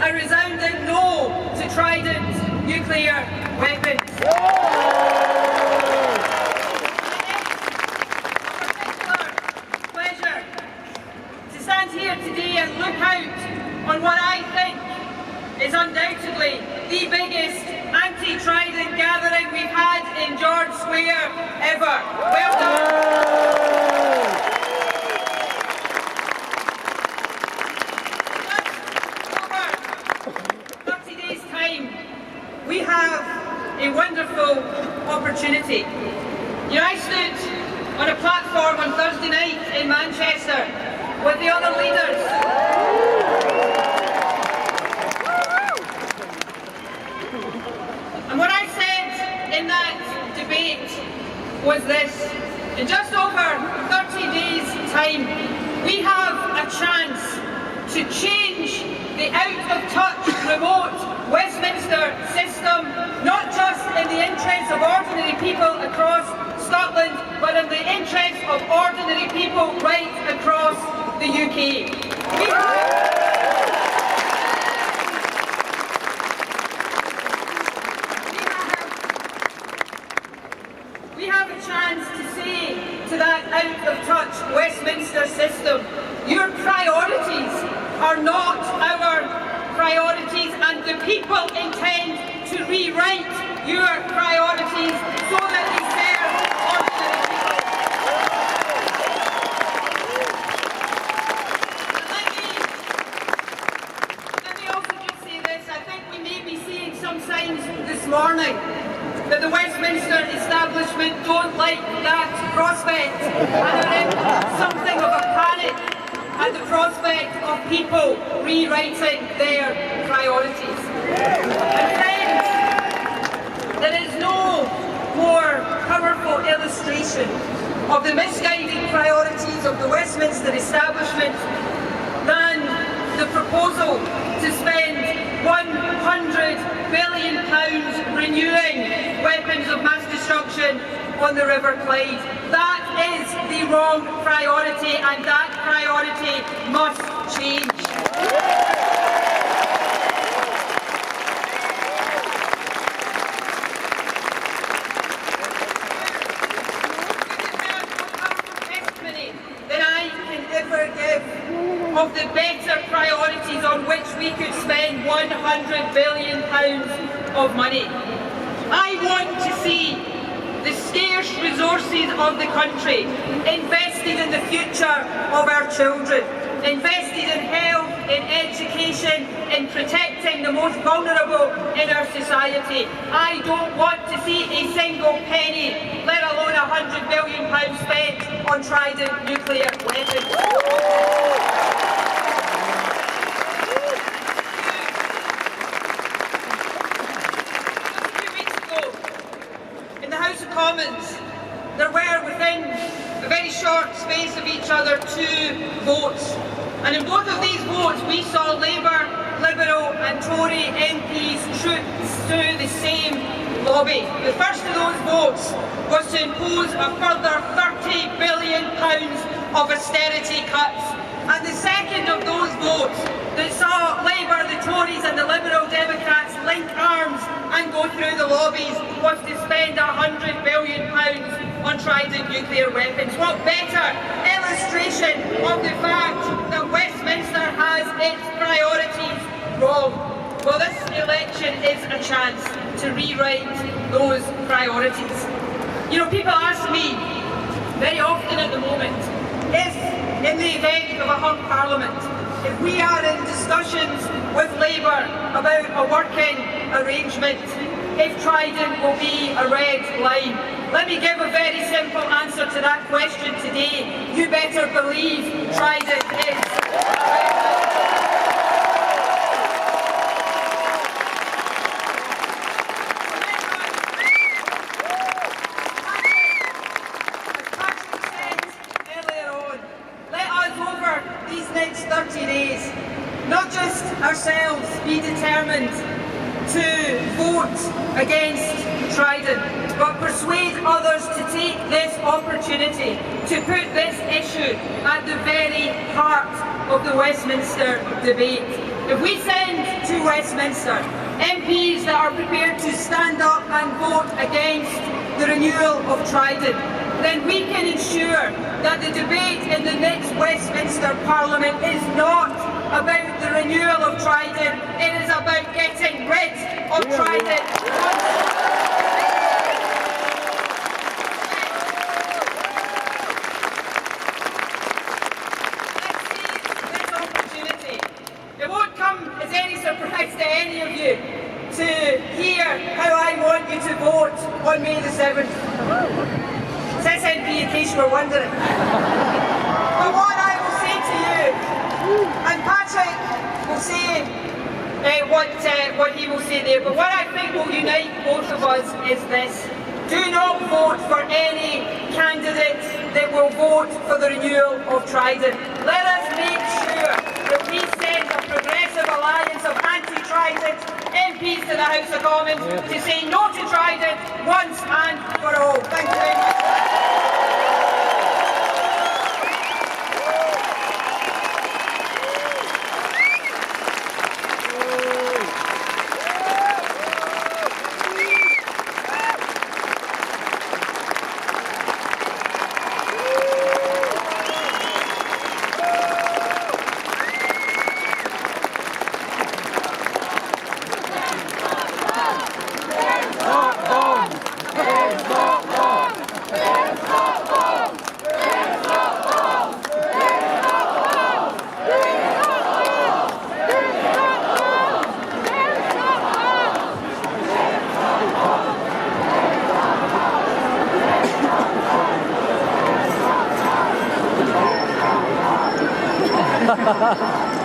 a resounding no to Trident nuclear weapons. It is a particular pleasure to stand here today and look out on what I think is undoubtedly the biggest anti-Trident gathering we've had in George Square ever. Well done. We have a wonderful opportunity. You know, I stood on a platform on Thursday night in Manchester with the other leaders. And what I said in that debate was this: in just over 30 days' time, we have a chance to change the out-of-touch, remote Westminster system, not just in the interests of ordinary people across Scotland, but in the interests of ordinary people right across the UK. We have a chance to say to that out-of-touch Westminster system, your priorities are not our priorities, and the people intend to rewrite your priorities so that they serve ordinary people. Let me also just say this: I think we may be seeing some signs this morning that the Westminster establishment don't like that prospect and are in something of a panic at the prospect of people rewriting their priorities. And friends, there is no more powerful illustration of the misguided priorities of the Westminster establishment than the proposal to spend £100 billion renewing weapons of mass destruction on the River Clyde. That is the wrong priority, and that priority must change. Testimony that I can ever give of the better priorities on which we could spend £100 billion of money. I want to see the scarce resources of the country invested in the future of our children, invested in health, in education, in protecting the most vulnerable in our society. I don't want to see a single penny, let alone £100 billion spent on Trident nuclear weapons. Commons, there were within a very short space of each other two votes, and in both of these votes we saw Labour, Liberal and Tory MPs troop through the same lobby. The first of those votes was to impose a further £30 billion of austerity cuts, and the second of those votes that saw Labour, the Tories and the Liberal Democrats link arms and go through the lobbies was to spend £100 billion on Trident nuclear weapons. What better illustration of the fact that Westminster has its priorities wrong? Well, this election is a chance to rewrite those priorities. You know, people ask me very often at the moment if, in the event of a hung parliament, if we are in discussions with Labour about a working arrangement, if Trident will be a red line. Let me give a very simple answer to that question today. You better believe Trident is a red line. As Patrick said earlier on, let us over these next 30 days, not just ourselves, be determined to vote against Trident, but persuade others to take this opportunity to put this issue at the very heart of the Westminster debate. If we send to Westminster MPs that are prepared to stand up and vote against the renewal of Trident, then we can ensure that the debate in the next Westminster Parliament is not about the renewal of Trident, it is about getting rid of Trident. It won't come as any surprise to any of you to hear how I want you to vote on May the 7th. It's SNP in case you were wondering. But what I will say to you, and Patrick will say what he will say there, but what I think will unite both of us is this. Do not vote for any candidate that will vote for the renewal of Trident. Let us make sure that we send a progressive alliance of anti-Trident MPs to the House of Commons to say no to Trident once and for all. Thank you very much. Ha ha ha.